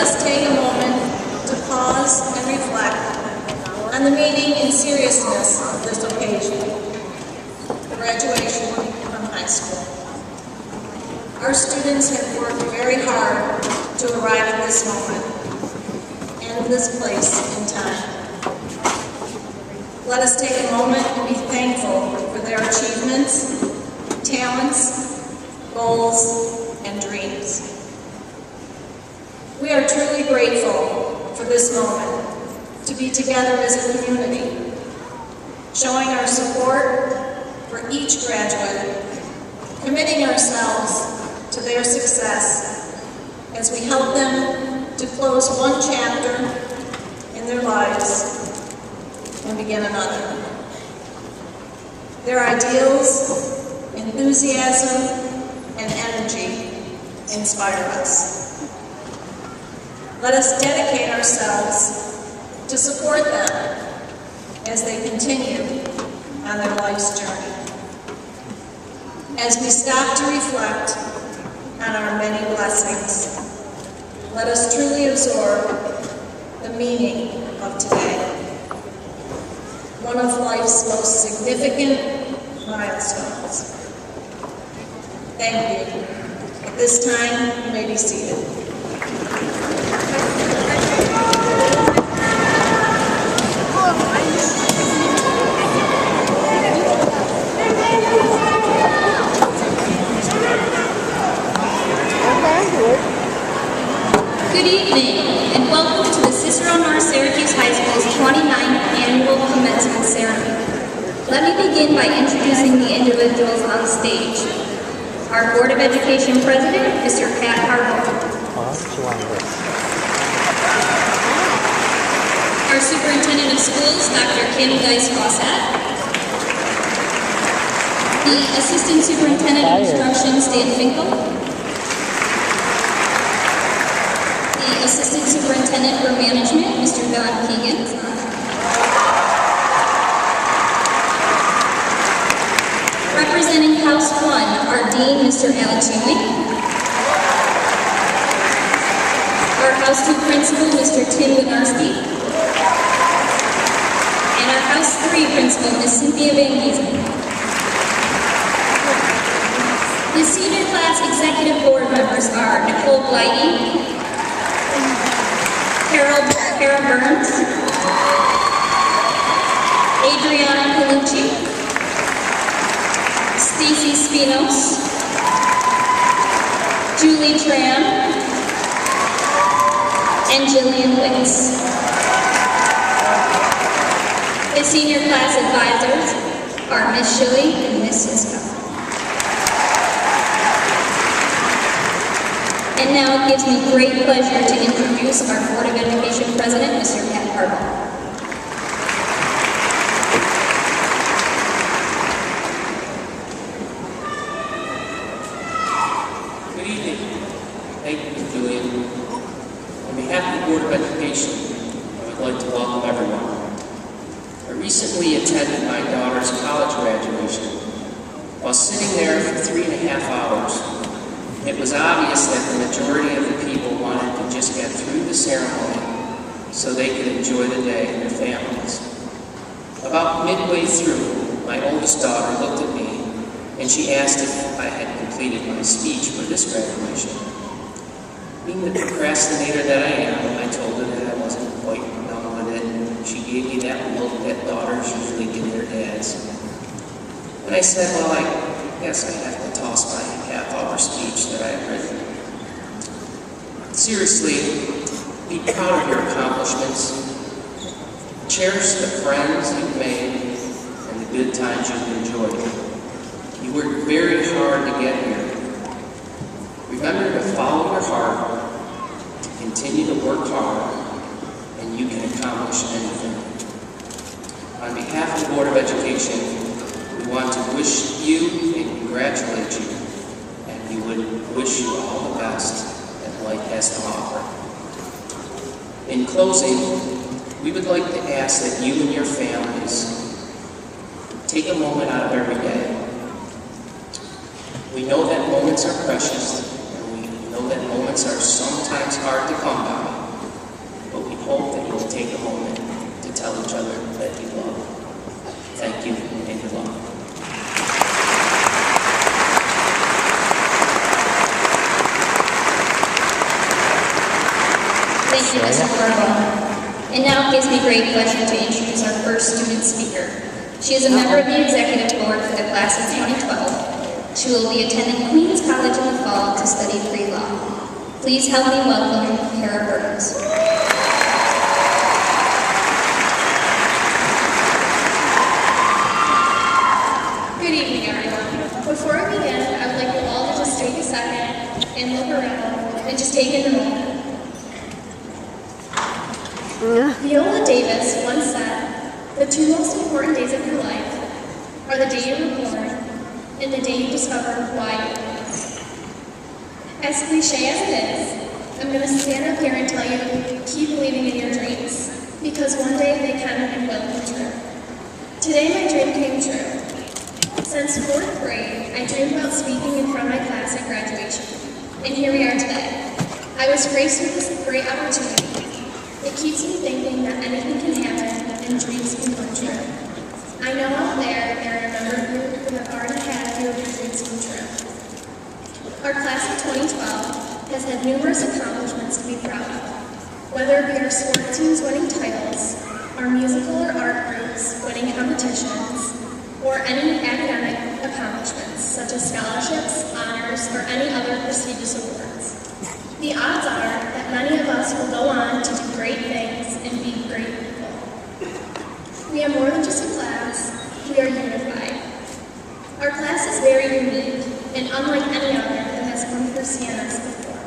us take a moment to pause and reflect on the meaning and seriousness of this occasion, graduation from high school. Our students have worked very hard to arrive at this moment and this place in time. Let us take a moment and be thankful for their achievements, talents, goals, and dreams. We are truly grateful for this moment to be together as a community, showing our support for each graduate, committing ourselves to their success as we help them to close one chapter in their lives and begin another. Their ideals, enthusiasm, and energy inspire us. Let us dedicate ourselves to support them as they continue on their life's journey. As we stop to reflect on our many blessings, let us truly absorb the meaning of today, one of life's most significant milestones. Thank you. At this time, you may be seated. Good evening, and welcome to the Cicero North Syracuse High School's 29th Annual Commencement Ceremony. Let me begin by introducing the individuals on stage. Our Board of Education President, Mr. Pat Harbaugh. Our Superintendent of Schools, Dr. Kim Dice-Fawcett. The Assistant Superintendent of Instruction, Stan Finkel. The Assistant Superintendent for Management, Mr. Don Keegan. Representing House 1, our Dean, Mr. Alex Ewing. Our House 2 Principal, Mr. Tim Winarski. And our House 3 Principal, Ms. Cynthia Van Giesen. The Senior Class Executive Board members are Nicole Blighty, Kara Burns, Adriana Palucci, Stacy Spinos, Julie Tran, and Jillian Wicks. The Senior Class Advisors are Ms. Shilley and Ms. Siska. And now it gives me great pleasure to introduce our Board of Education President, Mr. Pat Harbaugh. Good evening. Thank you, Julian. On behalf of the Board of Education, I would like to welcome everyone. I recently attended my daughter's college graduation. While sitting there for 3.5 hours, it was obvious that the majority of the people wanted to just get through the ceremony so they could enjoy the day and their families. About midway through, my oldest daughter looked at me and she asked if I had completed my speech for this graduation. Being the procrastinator that I am, I told her that I wasn't quite done with it. She gave me that look that daughters usually give their dads. And I said, well, I guess I have to toss my half-hour speech that I have written. Seriously, be proud of your accomplishments. Cherish the friends you've made and the good times you've enjoyed. You worked very hard to get here. Remember to follow your heart, to continue to work hard, and you can accomplish anything. On behalf of the Board of Education, we want to wish you and congratulate you, and we would wish you all the best that life has to offer. In closing, we would like to ask that you and your families take a moment out of every day. We know that moments are precious, and we know that moments are sometimes hard to come by. hope that you will take a moment to tell each other that you love. Thank you, and good luck. Thank you, Mr. Corbo. And now it gives me great pleasure to introduce our first student speaker. She is a member of the executive board for the class of 2012. She will be attending Queens College in the fall to study pre-law. Please help me welcome Kara Burns. Good evening, everyone. Before I begin, I would like you all to just take a second and look around and just take in the moment. Viola Davis once said, "The two most important days of your life are the day you were born and the day you discover why you exist." As cliche as it is, I'm going to stand up here and tell you, keep believing in your dreams, because one day they can and will come true. Today my dream came true. Since 4th grade, I dreamed about speaking in front of my class at graduation, and here we are today. I was graced with this great opportunity. It keeps me thinking that anything can happen and dreams can come true. I know out there are a number of you who have already had a few of your dreams come true. Our class of 2012 has had numerous accomplishments to be proud of, whether it be our sport teams winning titles, our musical or art groups winning competitions, or any academic accomplishments such as scholarships, honors, or any other prestigious awards. The odds are that many of us will go on to do great things and be great people. We are more than just a class, we are unified. Our class is very unique and unlike any other that has come through CNS before.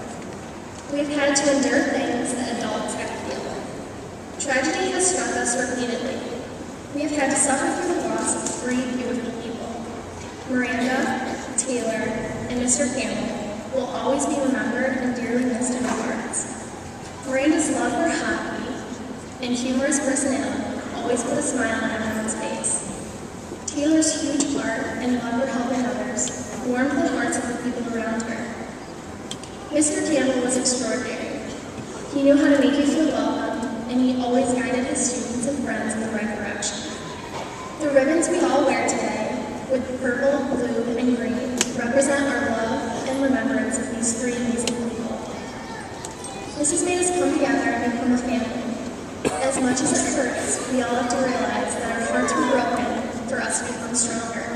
We have had to endure things that adults have to deal with. Tragedy has struck us repeatedly. We have had to suffer through the loss of 3 beautiful people. Miranda, Taylor, and Mr. Campbell will always be remembered and dearly missed in our hearts. Miranda's love for hockey and humorous personality always put a smile on everyone's face. Taylor's huge heart and love for helping others warmed the hearts of the people around her. Mr. Campbell was extraordinary. He knew how to make you feel welcome, and he always guided his students and friends in the right direction. The ribbons we all wear today, with purple, blue, and green, represent our love and remembrance of these 3 amazing people. This has made us come together and become a family. As much as it hurts, we all have to realize that our hearts were broken for us to become stronger.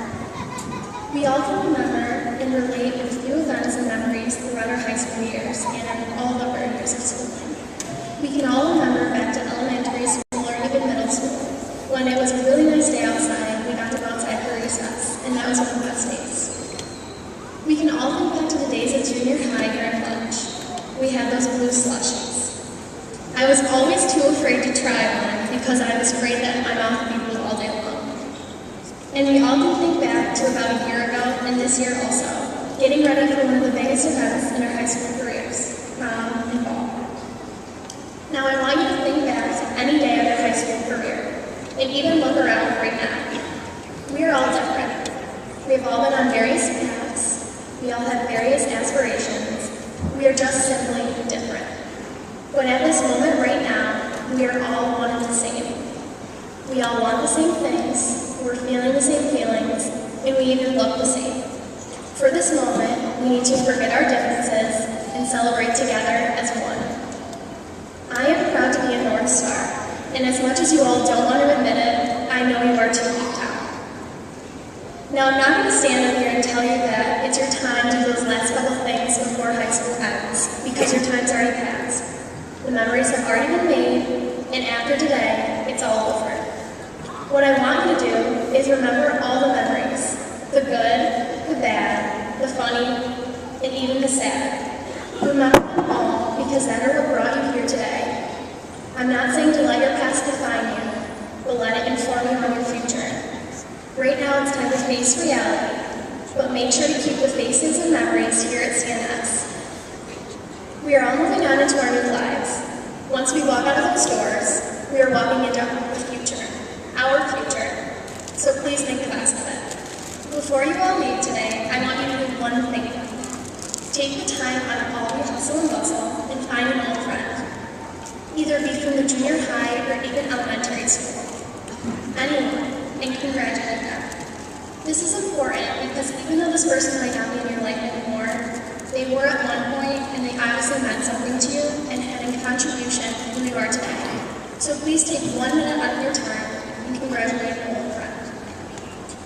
We all can remember and relate with few events and memories throughout our high school years and all of our years of schooling. We can all remember back to elementary school or even middle school, when it was a really nice day outside, we got to go outside for recess, and that was one of the best days. We can all think back to the days of junior high during lunch. We had those blue slushies. I was always too afraid to try one because I was afraid that my mouth would be blue all day long. And we all can think back to about a year ago and this year also, getting ready for one of the biggest events in our high school careers, prom and ball. Now I want you to think back to any day of your high school career, and even look around right now. We are all different. We have all been on various paths. We all have various aspirations. We are just simply different. But at this moment right now, we are all one and the same. We all want the same things, we're feeling the same feelings, and we even look the same. For this moment, we need to forget our differences and celebrate together as one. I am proud to be a North Star, and as much as you all don't want to admit it, I know you are too deep down. Now, I'm not going to stand up here and tell you that it's your time to do those last couple things before high school ends, because your time's already passed. The memories have already been made, and after today, it's all over. What I want you to do is remember all the memories, the good, the bad, the funny, and even the sad. Remember them all, because that are what brought you here today. I'm not saying to let your past define you, but let it inform you on your future. Right now, it's time to face reality, but make sure to keep the faces and memories here at CNS. We are all moving on into our new lives. Once we walk out of those doors, we are walking into the future, our future. So please make the best of it. Before you all leave today, I want you to do one thing. Take the time out of all your hustle and bustle and find an old friend. Either be from the junior obviously meant something to you and had a contribution to who you are today. So please take 1 minute out of your time and congratulate your old friend.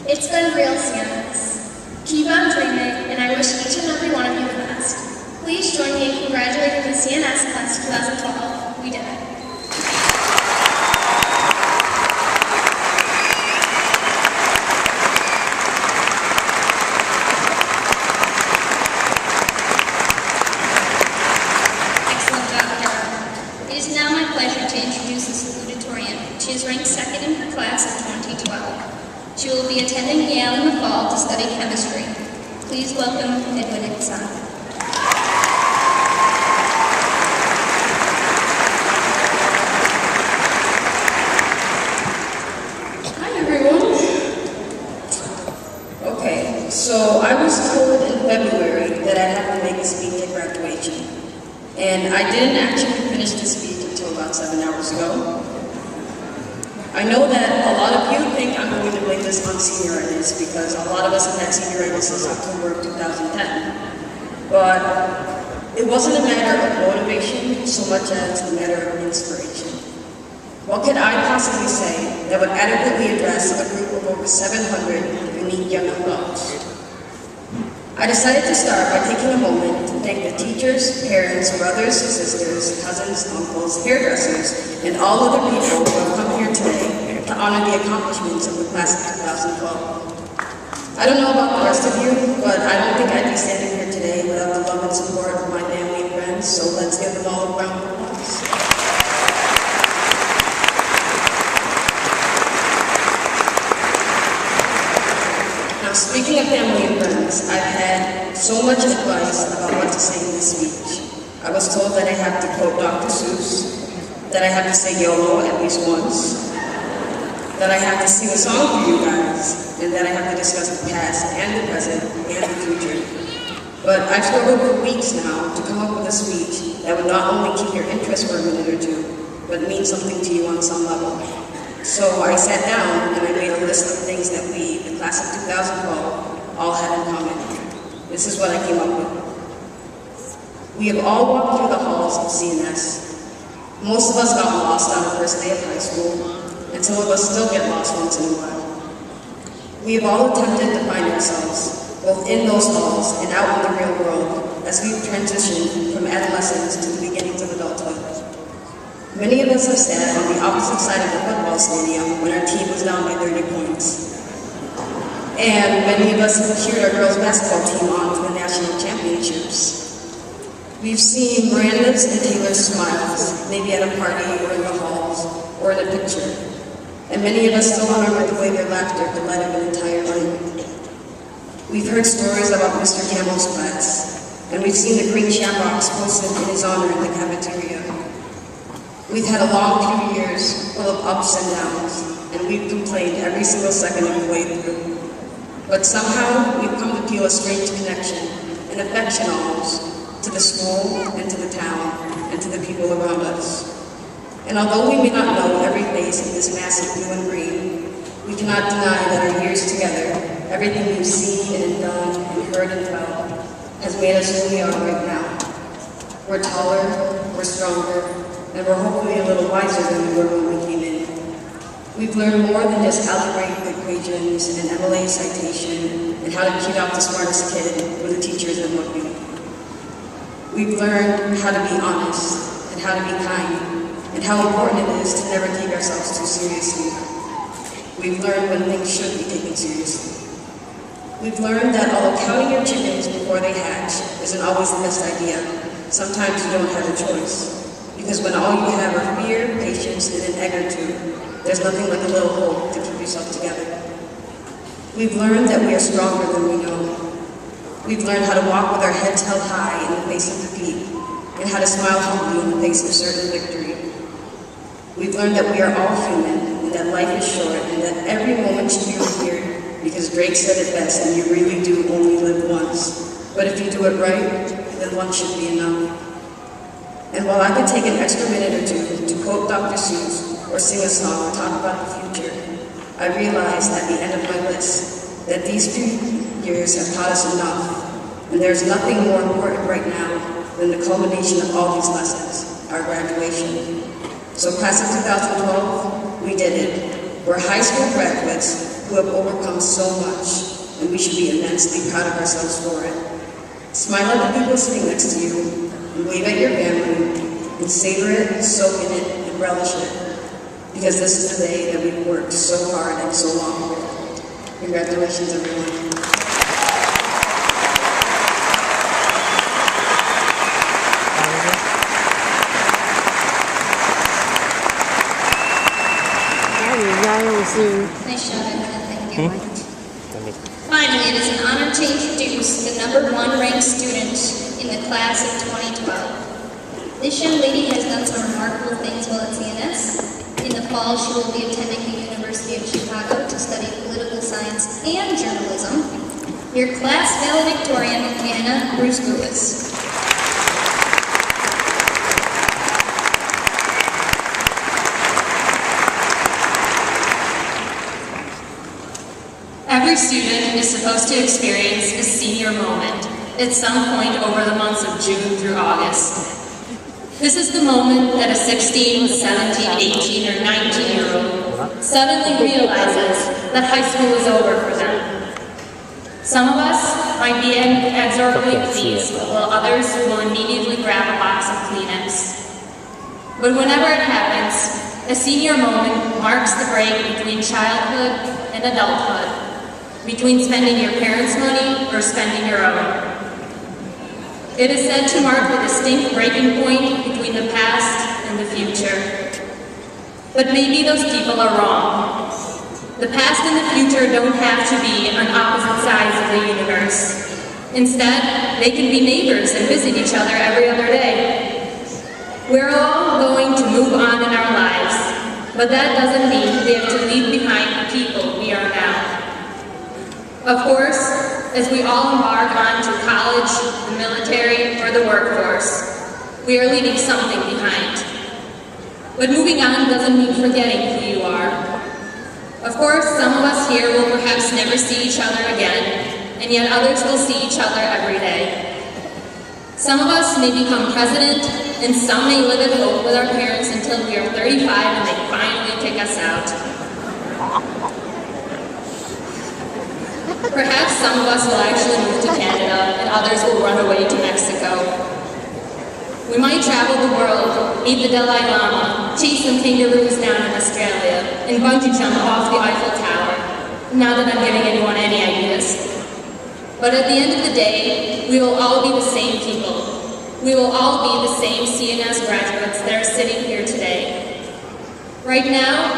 It's been real, CNS. Keep on dreaming, and I wish each and every one of you the best. Please join me in congratulating the CNS Class 2012. We did it. She is ranked second in her class in 2012. She will be attending Yale in the fall to study chemistry. Please welcome Edwin and Son. Hi everyone. Okay, so I was told in February that I had to make a speech at graduation. And I didn't actually finish the speech until about 7 hours ago. I know that a lot of you think I'm going to blame this on senioritis because a lot of us have had senioritis since October of 2010. But it wasn't a matter of motivation so much as a matter of inspiration. What could I possibly say that would adequately address a group of over 700 unique young adults? I decided to start by taking a moment to thank the teachers, parents, brothers, sisters, cousins, uncles, hairdressers, and all other people who have come here today to honor the accomplishments of the class of 2012. I don't know about the rest of you, but I don't think I'd be standing here today without the love and support of my family and friends, so let's give them all a round of applause. Speaking of family and friends, I've had so much advice about what to say in this speech. I was told that I have to quote Dr. Seuss, that I have to say YOLO at least once, that I have to sing a song for you guys, and that I have to discuss the past and the present and the future. But I've struggled for weeks now to come up with a speech that would not only keep your interest for a minute or two, but mean something to you on some level. So I sat down and I made a list of things that we, the class of 2012, all had in common. This is what I came up with. We have all walked through the halls of CNS. Most of us got lost on the first day of high school, and some of us still get lost once in a while. We have all attempted to find ourselves, both in those halls and out in the real world, as we've transitioned from adolescence to the beginnings of adulthood. Many of us have sat on the opposite side of the football stadium when our team was down by 30 points. And many of us have cheered our girls' basketball team on to the national championships. We've seen Miranda's and Taylor's smiles, maybe at a party or in the halls or in a picture. And many of us still remember the way their laughter could light up an entire room. We've heard stories about Mr. Campbell's class, and we've seen the green shamrocks posted in his honor in the cafeteria. We've had a long few years full of ups and downs, and we've complained every single second of the way through. But somehow, we've come to feel a strange connection, an affection almost, to the school and to the town and to the people around us. And although we may not know every face of this massive blue and green, we cannot deny that our years together, everything we've seen and done and heard and felt, has made us who we are right now. We're taller, we're stronger, and we're hopefully a little wiser than we were when we came in. We've learned more than just algebraic equations and MLA citation and how to keep out the smartest kid when the teachers are looking. We've learned how to be honest and how to be kind and how important it is to never take ourselves too seriously. We've learned when things should be taken seriously. We've learned that although counting your chickens before they hatch isn't always the best idea, sometimes you don't have a choice. Because when all you have are fear, patience, and an egg or two, there's nothing like a little hope to keep yourself together. We've learned that we are stronger than we know. We've learned how to walk with our heads held high in the face of defeat, and how to smile humbly in the face of certain victory. We've learned that we are all human, and that life is short, and that every moment should be revered, because Drake said it best, and you really do only live once. But if you do it right, then one should be enough. And while I could take an extra minute or two to quote Dr. Seuss or sing a song or talk about the future, I realized at the end of my list that these few years have taught us enough, and there's nothing more important right now then the culmination of all these lessons, our graduation. So class of 2012, we did it. We're high school graduates who have overcome so much, and we should be immensely proud of ourselves for it. Smile at the people sitting next to you, and wave at your family, and savor it, soak in it, and relish it. Because this is the day that we've worked so hard and so long for. Congratulations, everyone. Nice job, Emma. Thank you. Finally, it is an honor to introduce the #1 ranked student in the class of 2012. This young lady has done some remarkable things while at CNS. In the fall, she will be attending the University of Chicago to study political science and journalism. Your class valedictorian, Anna Bruce Lewis. Every student is supposed to experience a senior moment at some point over the months of June through August. This is the moment that a 16, 17, 18, or 19-year-old suddenly realizes that high school is over for them. Some of us might be inexorably pleased, while others will immediately grab a box of Kleenex. But whenever it happens, a senior moment marks the break between childhood and adulthood, between spending your parents' money or spending your own. It is said to mark the distinct breaking point between the past and the future. But maybe those people are wrong. The past and the future don't have to be on opposite sides of the universe. Instead, they can be neighbors and visit each other every other day. We're all going to move on in our lives, but that doesn't mean we have to leave behind the people we are now. Of course, as we all embark on to college, the military, or the workforce, we are leaving something behind. But moving on doesn't mean forgetting who you are. Of course, some of us here will perhaps never see each other again, and yet others will see each other every day. Some of us may become president, and some may live at home with our parents until we are 35 and they finally kick us out. Perhaps some of us will actually move to Canada, and others will run away to Mexico. We might travel the world, meet the Dalai Lama, chase some kangaroos down in Australia, and bungee jump off the Eiffel Tower. Not that I'm giving anyone any ideas. But at the end of the day, we will all be the same people. We will all be the same CNS graduates that are sitting here today. Right now,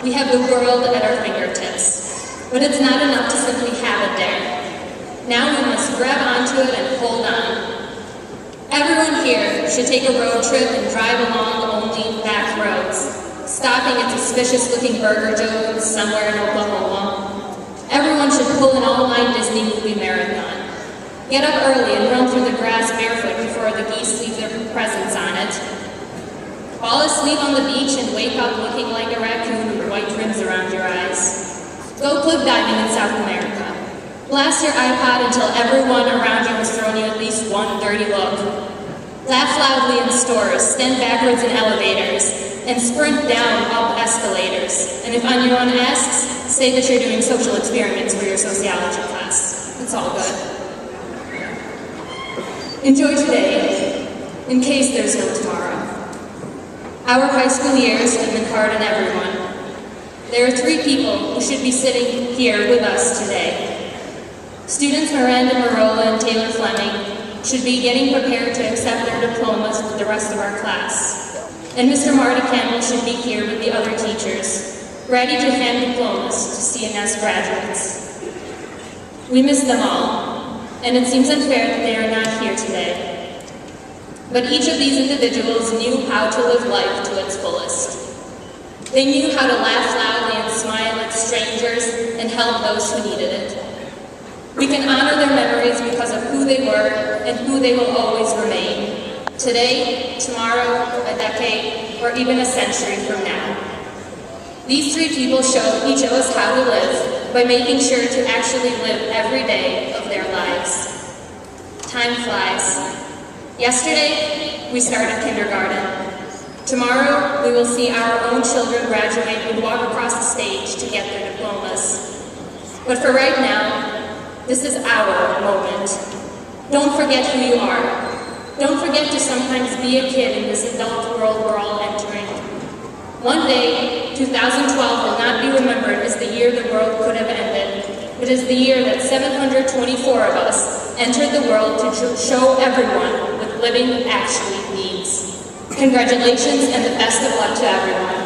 we have the world at our fingertips. But it's not enough to simply have it there. Now we must grab onto it and hold on. Everyone here should take a road trip and drive along only back roads, stopping at suspicious-looking burger joints somewhere in Oklahoma. Everyone should pull an all-night Disney movie marathon. Get up early and run through the grass barefoot before the geese leave their presents on it. Fall asleep on the beach and wake up looking like a raccoon with white rims around your eyes. Go cliff diving in South America. Blast your iPod until everyone around you has thrown you at least one dirty look. Laugh loudly in stores, stand backwards in elevators, and sprint down up escalators. And if anyone asks, say that you're doing social experiments for your sociology class. It's all good. Enjoy today, in case there's no tomorrow. Our high school years have been hard on everyone. There are 3 people who should be sitting here with us today. Students Miranda Marola and Taylor Fleming should be getting prepared to accept their diplomas with the rest of our class. And Mr. Marty Campbell should be here with the other teachers, ready to hand diplomas to CNS graduates. We miss them all, and it seems unfair that they are not here today. But each of these individuals knew how to live life to its fullest. They knew how to laugh loudly and smile at strangers and help those who needed it. We can honor their memories because of who they were and who they will always remain. Today, tomorrow, a decade, or even a century from now. These 3 people show each of us how to live by making sure to actually live every day of their lives. Time flies. Yesterday, we started kindergarten. Tomorrow, we will see our own children graduate and walk across the stage to get their diplomas. But for right now, this is our moment. Don't forget who you are. Don't forget to sometimes be a kid in this adult world we're all entering. One day, 2012 will not be remembered as the year the world could have ended. It is the year that 724 of us entered the world to show everyone what living actually means. Congratulations and the best of luck to everyone.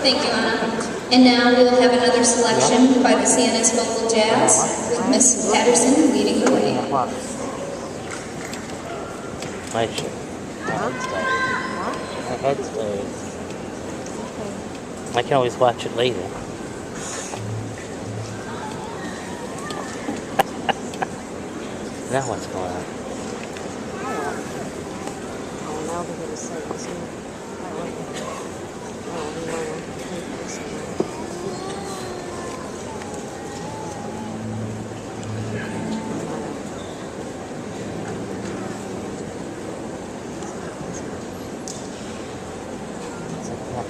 Thank you, Anna. And now we will have another selection by the CNS Vocal Jazz with Miss Patterson leading the way. My shirt. My head's tired. I can always watch it later. Now what's going on? Oh, now they're going to say this one. I like it. Oh, they want to take this one.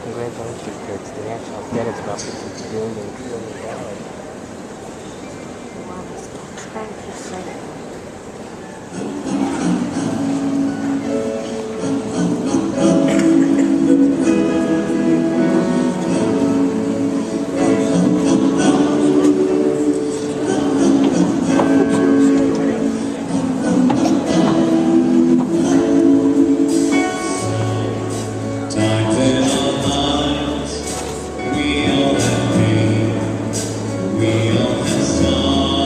Congratulations, kids. The national debt is about $50 billion. Wow, it's kind of exciting. We all have sorrow.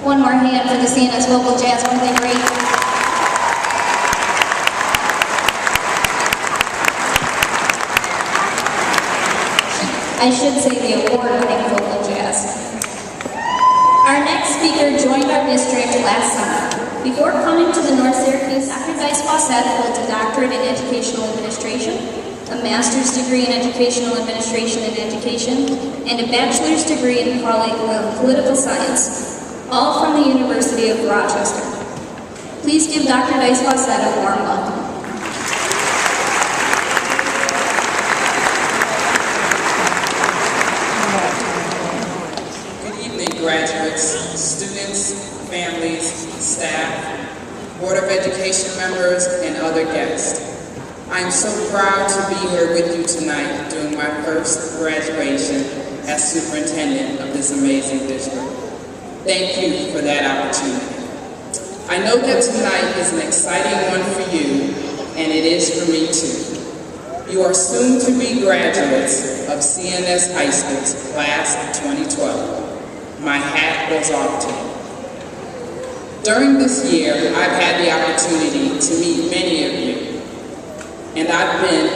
One more hand for the CNS Vocal Jazz, weren't they great? I should say the award-winning Vocal Jazz. Our next speaker joined our district last summer. Before coming to the North Syracuse, Dr. Dice-Fawcett holds a doctorate in educational administration, a master's degree in educational administration and education, and a bachelor's degree in political science, all from the University of Rochester. Please give Dr. Dice-Fawcett a warm welcome. Graduates, students, families, staff, Board of Education members, and other guests. I am so proud to be here with you tonight during my first graduation as superintendent of this amazing district. Thank you for that opportunity. I know that tonight is an exciting one for you, and it is for me too. You are soon to be graduates of CNS High School's Class of 2012. My hat goes off to you. During this year, I've had the opportunity to meet many of you, and I've been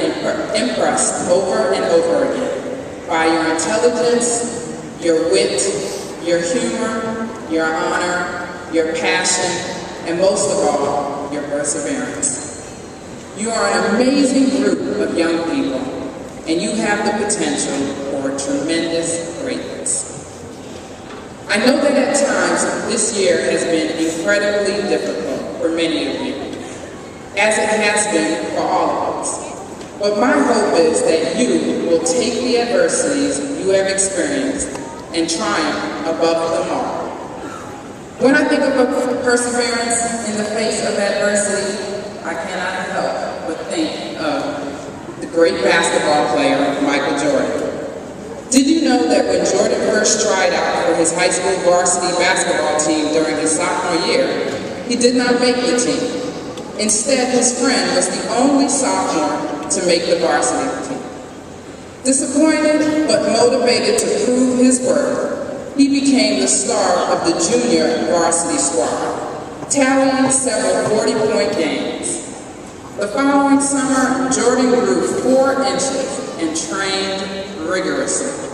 impressed over and over again by your intelligence, your wit, your humor, your honor, your passion, and most of all, your perseverance. You are an amazing group of young people, and you have the potential for tremendous greatness. I know that at times this year has been incredibly difficult for many of you, as it has been for all of us. But my hope is that you will take the adversities you have experienced and triumph above them all. When I think of perseverance in the face of adversity, I cannot help but think of the great basketball player, Michael Jordan. Did you know that when Jordan first tried out for his high school varsity basketball team during his sophomore year, he did not make the team? Instead, his friend was the only sophomore to make the varsity team. Disappointed but motivated to prove his worth, he became the star of the junior varsity squad, tallying several 40-point games. The following summer, Jordan grew 4 inches and trained rigorously.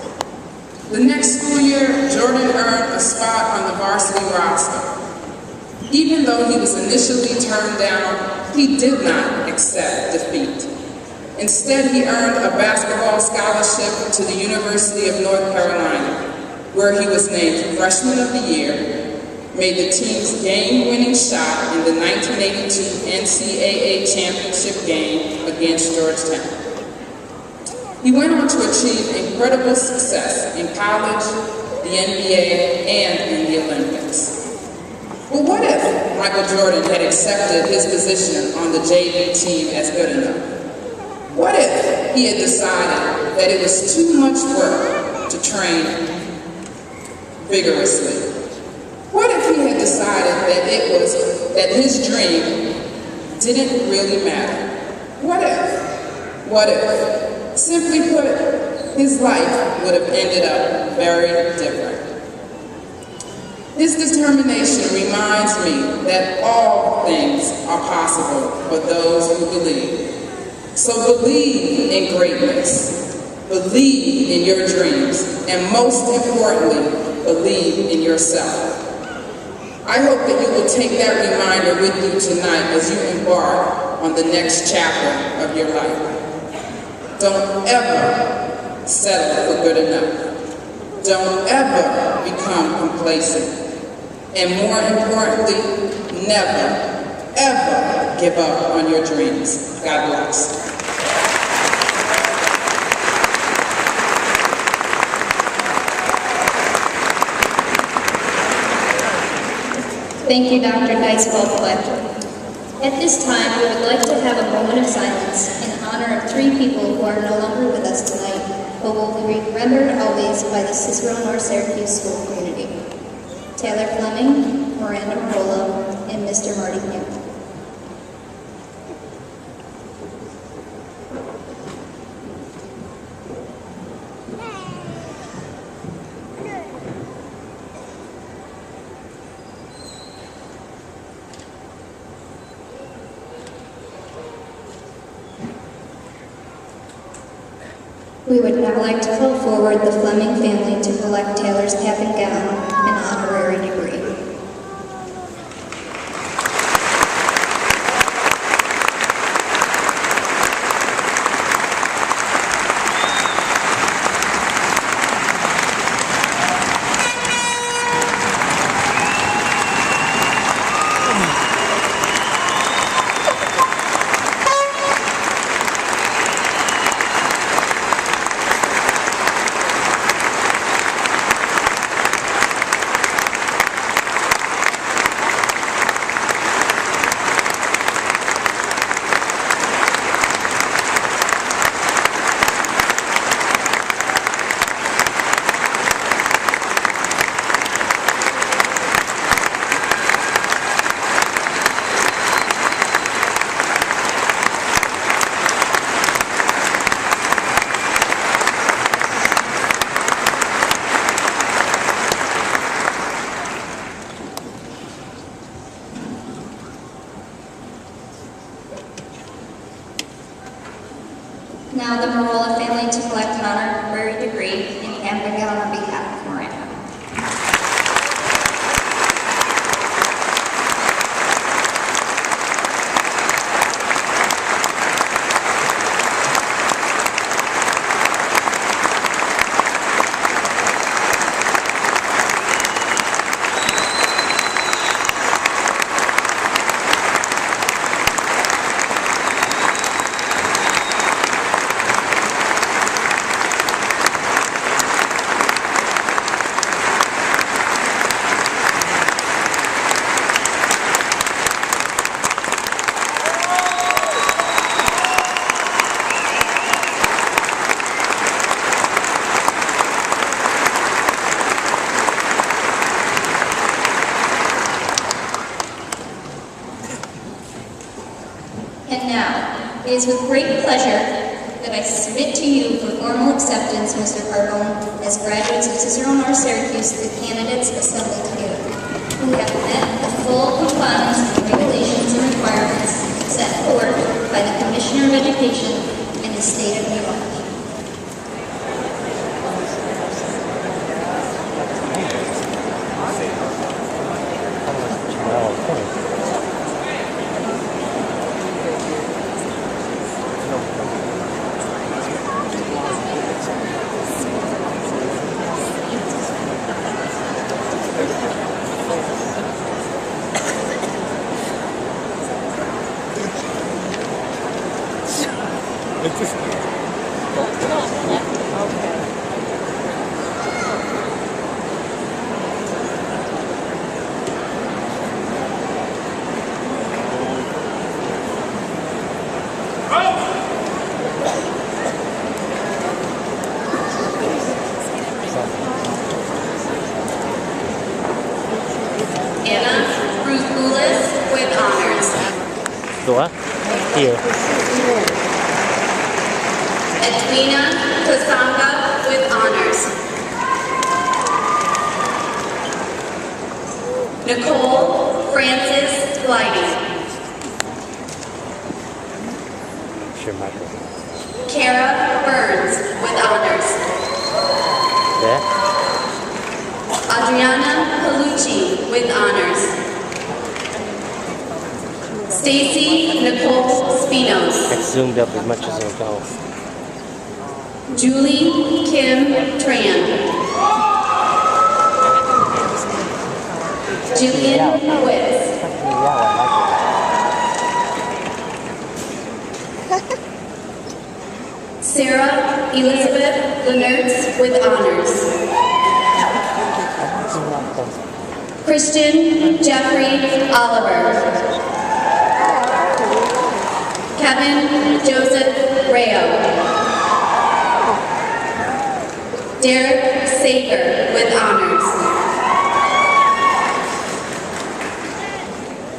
The next school year, Jordan earned a spot on the varsity roster. Even though he was initially turned down, he did not accept defeat. Instead, he earned a basketball scholarship to the University of North Carolina, where he was named Freshman of the Year, made the team's game-winning shot in the 1982 NCAA championship game against Georgetown. He went on to achieve incredible success in college, the NBA, and in the Olympics. But what if Michael Jordan had accepted his position on the JV team as good enough? What if he had decided that it was too much work to train vigorously? What if he had decided that his dream didn't really matter? What if? What if? Simply put, his life would have ended up very different. His determination reminds me that all things are possible for those who believe. So believe in greatness, believe in your dreams, and most importantly, believe in yourself. I hope that you will take that reminder with you tonight as you embark on the next chapter of your life. Don't ever settle for good enough. Don't ever become complacent. And more importantly, never, ever give up on your dreams. God bless. Thank you, Dr. Dice-Fawcett. At this time, we would like to have a moment of silence in honor of 3 people who are no longer with us tonight, but will be remembered always by the Cicero North Syracuse school community. Taylor Fleming, Miranda Marola, and Mr. Marty Campbell. We would now like to call forward the Fleming family to collect Taylor's cap and gown and honorary degree. Now the Marola family to collect an honorary degree in cap and gown on behalf of Miranda. And now, it is with great pleasure that I submit to you for formal acceptance, Mr. Carbone, as graduates of Cicero North Syracuse, the candidates assembled here, who have met the full compliance with regulations and requirements set forth by the Commissioner of Education in the state of New York. What? Here. Edwina Kasanga with honors. Nicole Francis Glidey. Sure, Michael. Kara Burns with honors. There? Adriana Palucci with honors. Stacy Nicole Spinos. It's zoomed up as much as it'll go. Julie Kim Tran. Jillian Witz. Sarah Elizabeth Lenertz with honors. Christian Jeffrey Oliver. Kevin Joseph Rayo. Derek Sager with honors.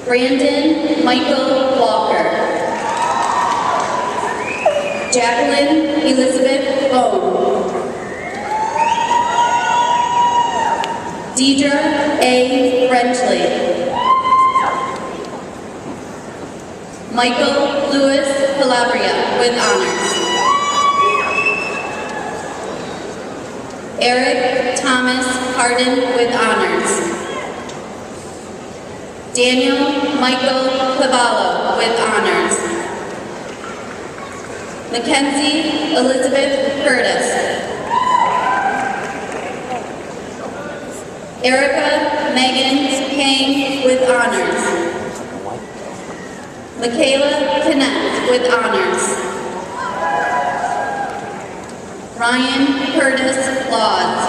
Brandon Michael Walker. Jacqueline Elizabeth Bone. Deidre A. Brenchley. Michael Louis Calabria with honors. Eric Thomas Hardin with honors. Daniel Michael Cavallo with honors. Mackenzie Elizabeth Curtis. Erica Megan Kang with honors. Michaela Kenneth with honors. Ryan Curtis Lodge.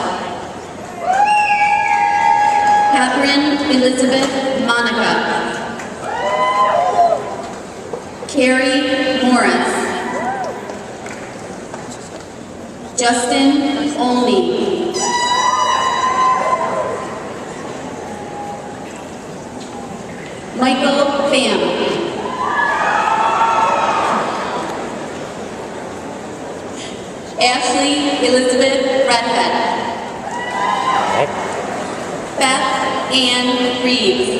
Catherine Elizabeth Monica. Carrie Morris. Justin Olney. Michael Pham. Ashley Elizabeth Redhead. Beth Ann Reeves.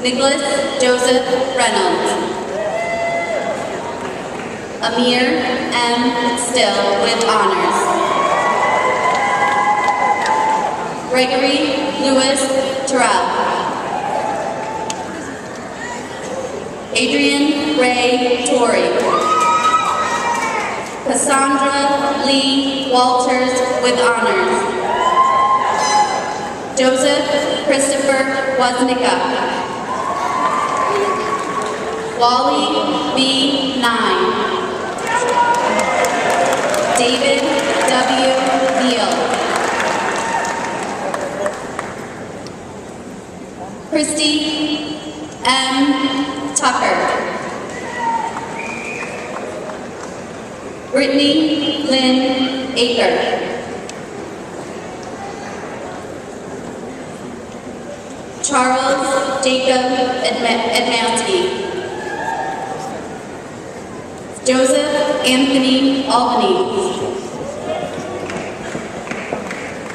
Nicholas Joseph Reynolds. Amir M. Still with honors. Gregory Lewis Terrell. Adrian Ray Torrey. Cassandra Lee Walters with honors. Joseph Christopher Woznicka. Wally B. Nye. David W. Neal. Christy M. Tucker. Brittany Lynn Aker. Charles Jacob Edmansky. Joseph Anthony Albany.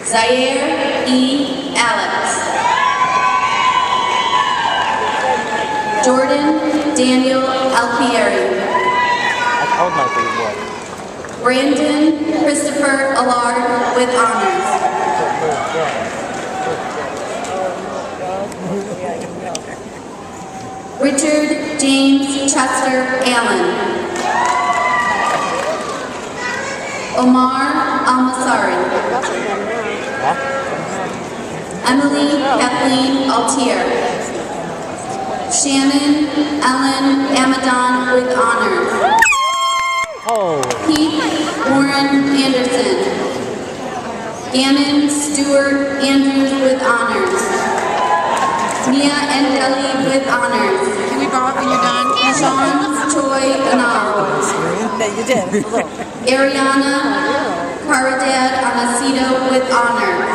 Zaire E. Alex. Jordan Daniel Alfieri. I told my big boy. Brandon Christopher Allard with honors. Richard James Chester Allen. Omar Almasari. Emily Kathleen Altier. Shannon Ellen Amadon with honors. Pete Warren Anderson. Gannon Stewart Andrews with honors. Mia Endeli with honors. Can we borrow it when you're done? Sean Choi Anal. You did. Ariana Caradad Amacido with honors.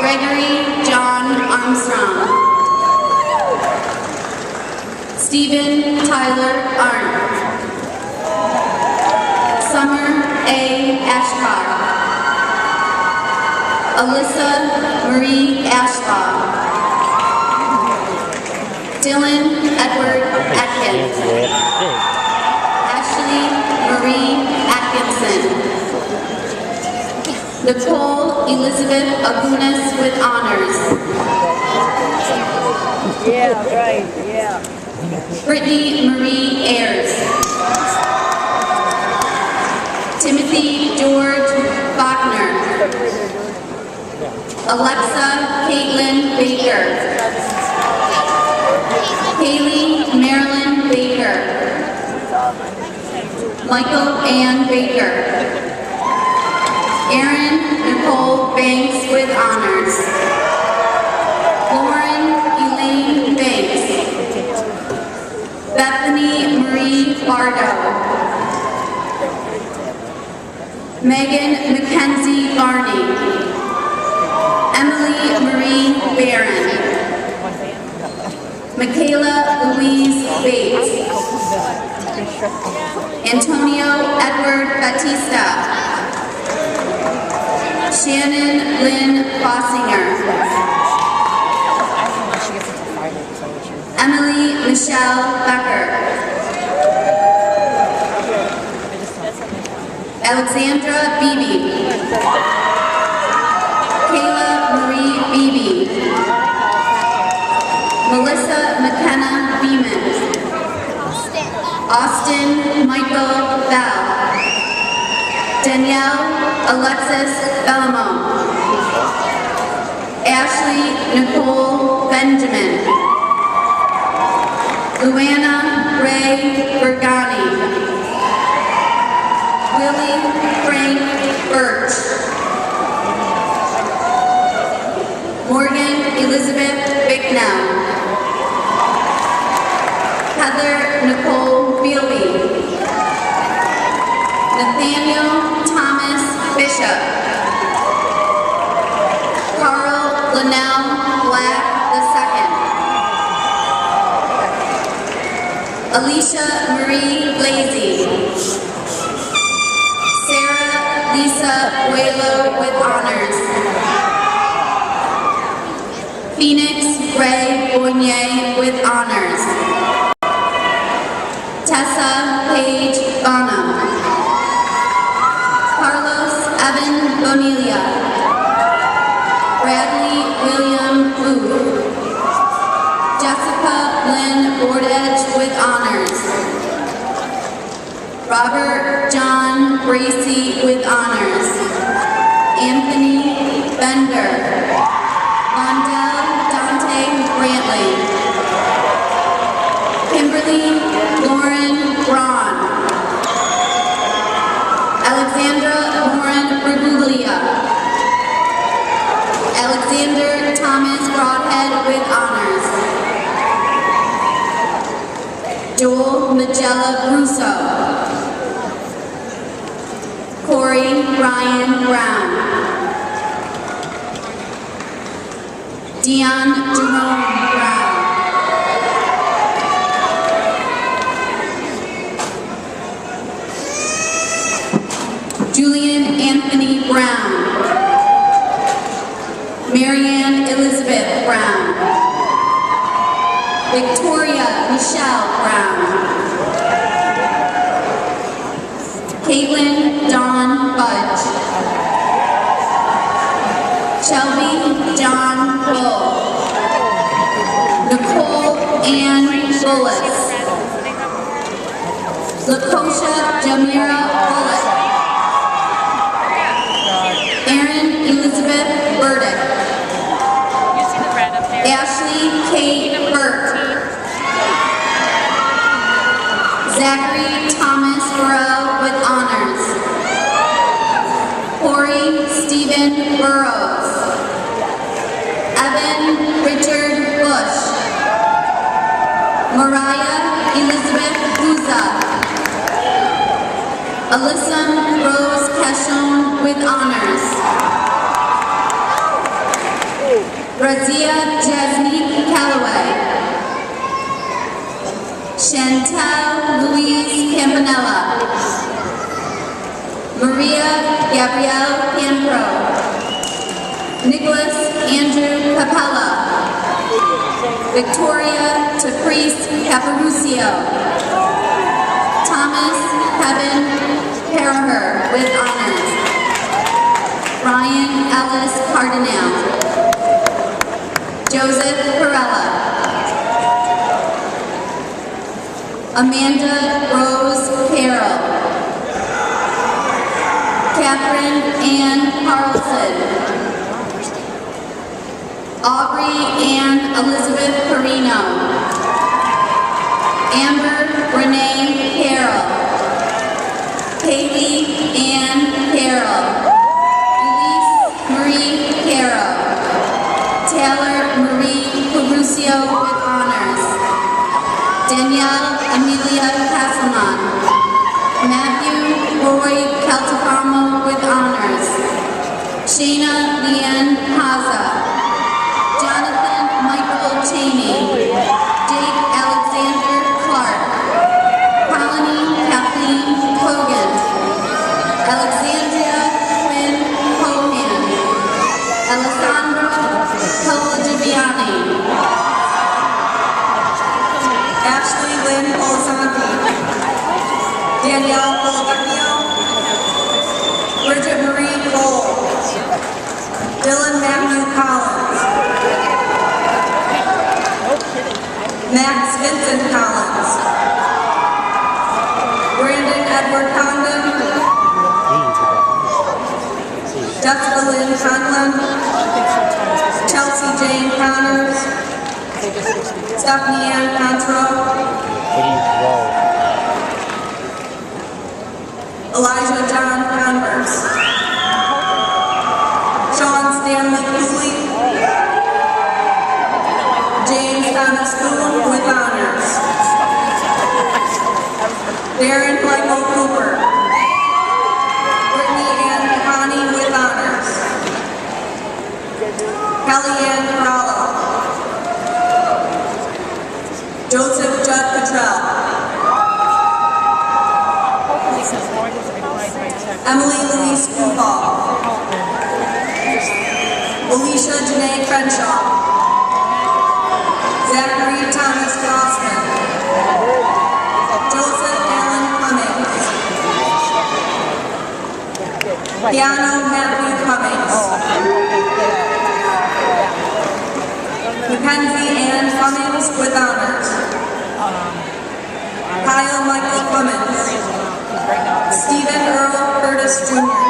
Gregory John Armstrong. Stephen Tyler Arndt. Summer A. Ashkar. Alyssa Marie Ashbaugh. Dylan Edward Atkins. Ashley Marie Atkinson. Nicole Elizabeth Agunas with honors. Yeah, right, yeah. Brittany Marie Ayers. Timothy George Bachner. Alexa Caitlin Baker. Haley Marilyn Baker. Michael Ann Baker. Erin Nicole Banks with honors. Lauren Elaine Banks. Bethany Marie Bardo. Megan Mackenzie Barney. Emily Marie Barron. Michaela Louise Bates. Antonio Edward Batista. Shannon Lynn Bossinger. Emily Michelle Becker. Alexandra Beebe. Kayla Marie Beebe. Melissa McKenna Beeman. Austin Michael Bell. Danielle Alexis Bellamont. Ashley Nicole Benjamin. Luana Ray Bergani. Willie Frank Birch. Morgan Elizabeth Bicknell. Heather Nicole Bealby. Nathaniel Thomas Bishop. Carl Linnell Black II. Alicia Marie Blazy. Sarah Lisa Buelo with honors. Phoenix Ray Boignet with honors. Tessa Paige Bonham. Carlos Evan Bonilla. Bradley William Booth. Jessica Lynn Bordedge with honors. Robert John Bracey with honors. Anthony Bender. Londell Dante Brantley. Kimberly Lauren Braun. Alexandra Lauren Bruguglia. Alexander Thomas Broadhead with honors. Joel Magella Russo. Corey Ryan Brown. Dion Jerome Brown. Julian Anthony Brown. Marianne Elizabeth Brown. Victoria Michelle Brown. Caitlin Dawn Budge. Shelby John Bull. Nicole Ann Bullis. Lakosha Jamira Bullock. Erin Elizabeth Burdick. Ashley Kate Burke. Zachary Thomas Burrell with honors. Corey Stephen Burrows. Evan Richard Bush. Mariah Elizabeth Buza. Alyssa Rose Cashon with honors. Razia Jasmine Calloway. Chantal Louise Campanella. Maria Gabrielle Campro. Nicholas Andrew Capella. Victoria Caprice Caparucio. Thomas Kevin Paraher with honors. Ryan Ellis Cardinal. Joseph Perella. Amanda Rose Carroll. Catherine Ann Carlson. Aubrey Ann Elizabeth Carino. Amber Renee Carroll. Haley Ann Carroll. Elise Marie Carroll. Taylor Marie Carucio with honors. Danielle Amelia Castleman. Matthew Roy Caltafamo with honors. Shayna Leanne Haza. Jonathan Michael Cheney. Jake Alexander Clark. Colony Kathleen Hogan. Alexandria Quinn Cohan. Alessandra Colagiviani. Ashley Lynn Olzanti. Danielle Bolgarnio. Vincent Collins, Brandon Edward Condon, Jessica Lynn Conlon, Chelsea Jane Connors, Stephanie Ann Contro, Elijah John Converse, Sean Stanley Cooley, James Thomas Coon with honors, Darren Michael Cooper, Brittany Ann Kahani with honors, Kelly Ann Corallo, Joseph Judd Cottrell, Emily Louise Kuhal, Alicia Janae Crenshaw, Zachary Thomas Crossman, Joseph Allen Cummings, Keanu Matthew Cummings, Mackenzie Ann Cummings with honors, Kyle Michael Cummings, Stephen Earl Curtis Jr.,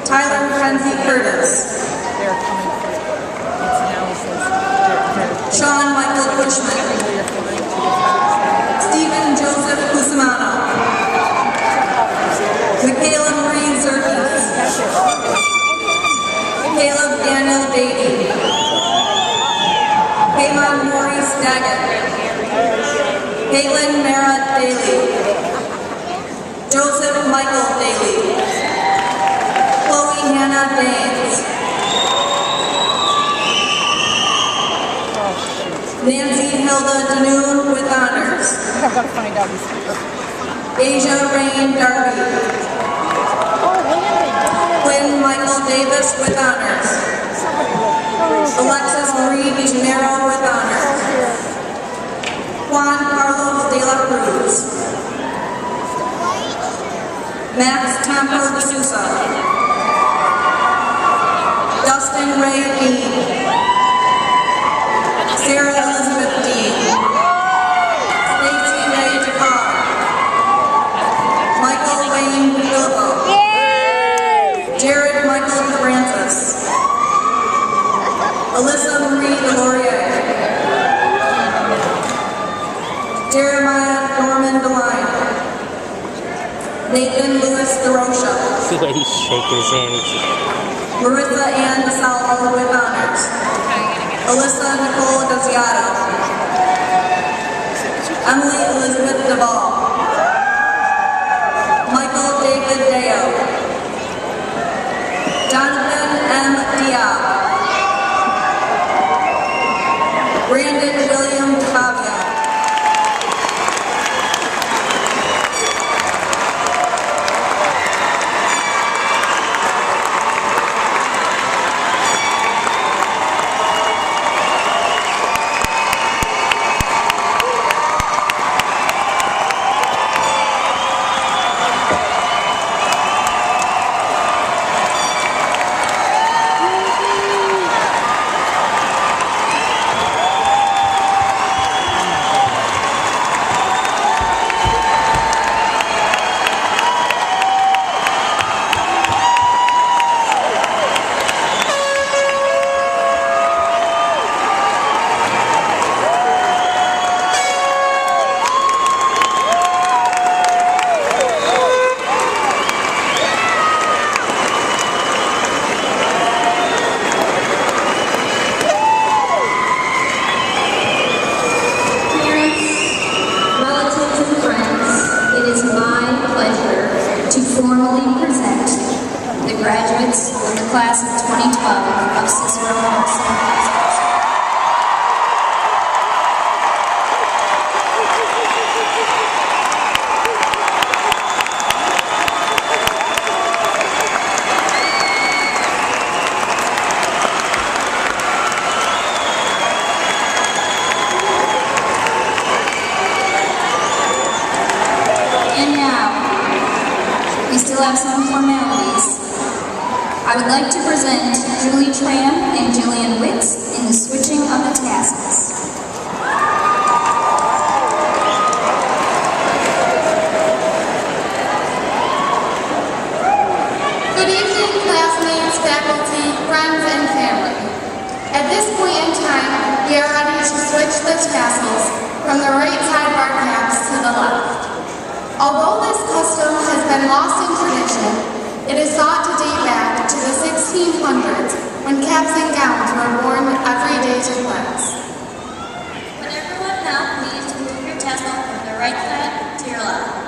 Tyler Mackenzie Curtis, Sean Michael Cushman, Stephen Joseph Cusimano, Michaela Marie Zerkis, Caleb Daniel Beatty, Kaylon Maurice Daggett, Caitlin Mara Daly, Joseph Michael Daly, Chloe Hannah Danes, Nancy Hilda Danoon with honors, I've got to find out. Asia Rain Darby, Quinn Michael Davis with honors, Alexis Marie DeGenero with honors, Juan Carlos de la Cruz, Max Tampo de Sousa, Dustin Ray Dean, Sarah Elizabeth Dean, Stacey Ray Jakar, Michael Wayne Philippo, Jared Michael Francis, Alyssa Marie Delorier, Jeremiah Norman DeLine, Nathan Lewis DeRocha, See the way he's shaking his hand. Marissa Ann DeSalvo with honors, Alyssa Nicole Desiato, Emily Elizabeth Duvall, Michael David Deo, Jonathan M. Diab, Brandon William Fabio, graduates of the class of 2012 of Cicero University. Have some formalities. I would like to present Julie Tram and Jillian Wicks in the switching of the task. been lost in tradition. It is thought to date back to the 1600s when caps and gowns were worn every day to class. Would everyone now please move your tassel from the right side to your left?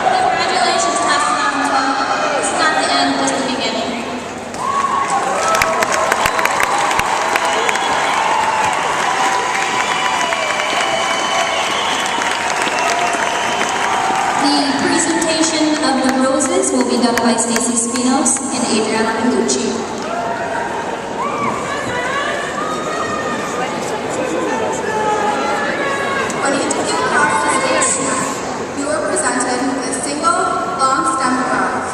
Congratulations, class of 2012. This is not the end, just the beginning. The presentation of the roses will be done by Stacy Spinos and Adriana Minucci. When each of you crossed the stage, you were presented with a single, long stem rose.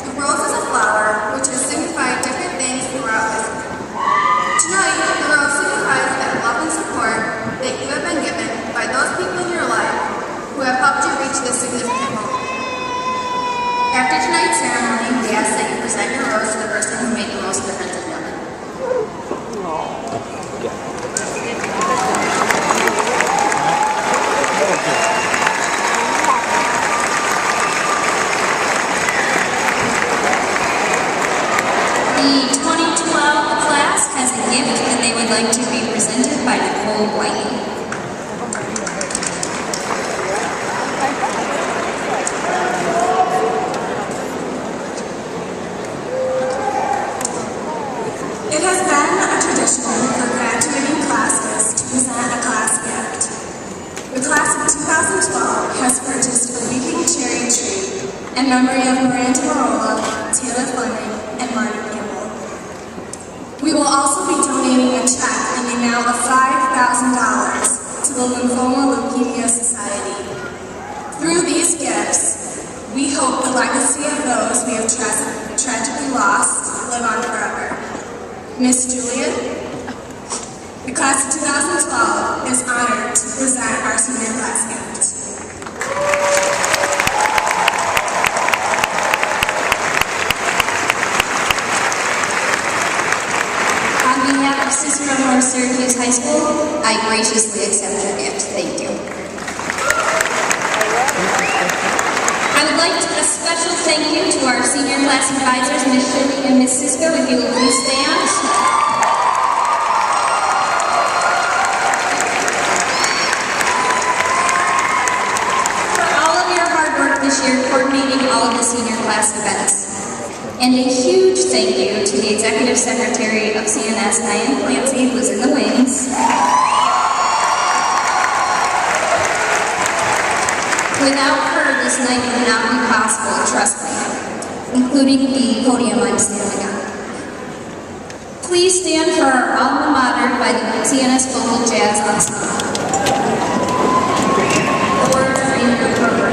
The rose is a flower which has signified different things throughout history. Tonight, the rose signifies that love and support that you have been given by those people in your life who have helped you reach this significant moment. After tonight's ceremony, we ask that you present your rose to the person who made the most difference in your life. The 2012 class has a gift that they would like to be presented by Nicole White. It has been a tradition for graduating classes to present a class gift. The class of 2012 has purchased a weeping cherry tree in memory of Miranda Marola, Taylor Fleming, and Marty Campbell. We will also be donating a check in the amount of $5,000 to the Lymphoma Leukemia Society. Through these gifts, we hope the legacy of those we have tragically lost live on forever. Miss Julian, the class of 2012 is honored to present our senior class gift. On behalf of Cicero North Syracuse High School, I graciously accept your gift. Thank you. I would like a special thank you to our senior class advisors, Ms. Shirley and Ms. Cisco, if you will please stand. For all of your hard work this year coordinating all of the senior class events. And a huge thank you to the Executive Secretary of CNS, Diane Clancy, who's in the wings. Without her, this night would not be possible, trust me, including the podium I'm standing on. Please stand for our alma mater by the CNS Vocal Jazz Ensemble. The words are in your program.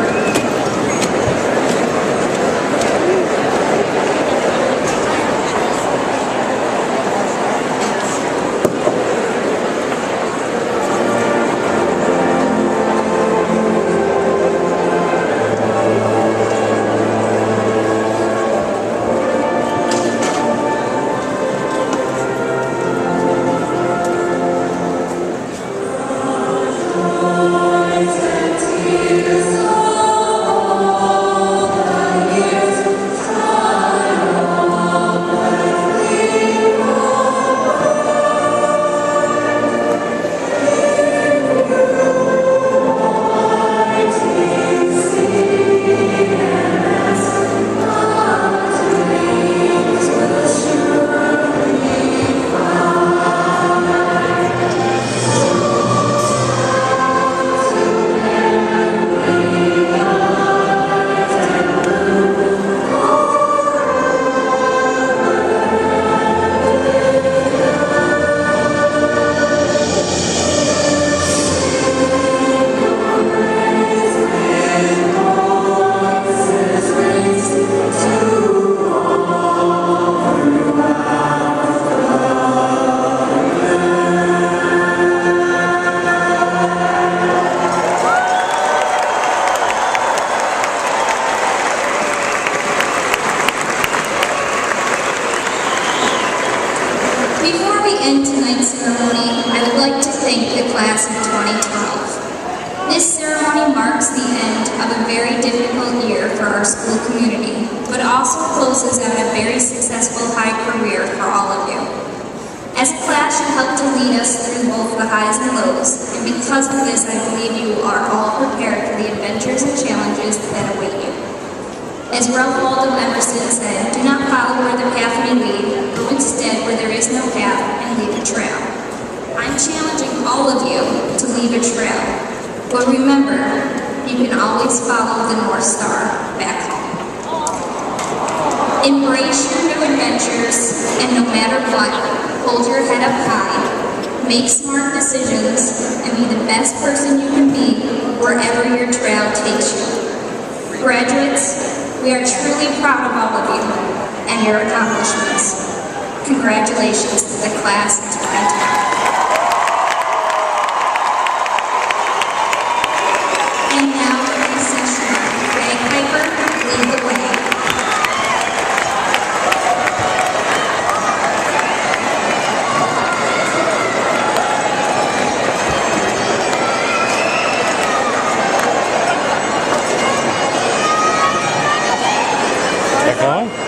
Before we end tonight's ceremony, I would like to thank the class of 2012. This ceremony marks the end of a very difficult year for our school community, but also closes out a very successful high career for all of you. As a class, you helped to lead us through both the highs and lows, and because of this, I believe you are all prepared for the adventures and challenges that await you. As Ralph Waldo Emerson said, do not follow where the path may lead, go instead where there is no path and leave a trail. I'm challenging all of you to leave a trail, but remember, you can always follow the North Star back home. Embrace your new adventures, and no matter what, hold your head up high, make smart decisions, and be the best person you can be wherever your trail takes you. Graduates, we are truly proud of all of you and your accomplishments. Congratulations to the class of 2012. And now for the session, bagpiper, lead the way. Going?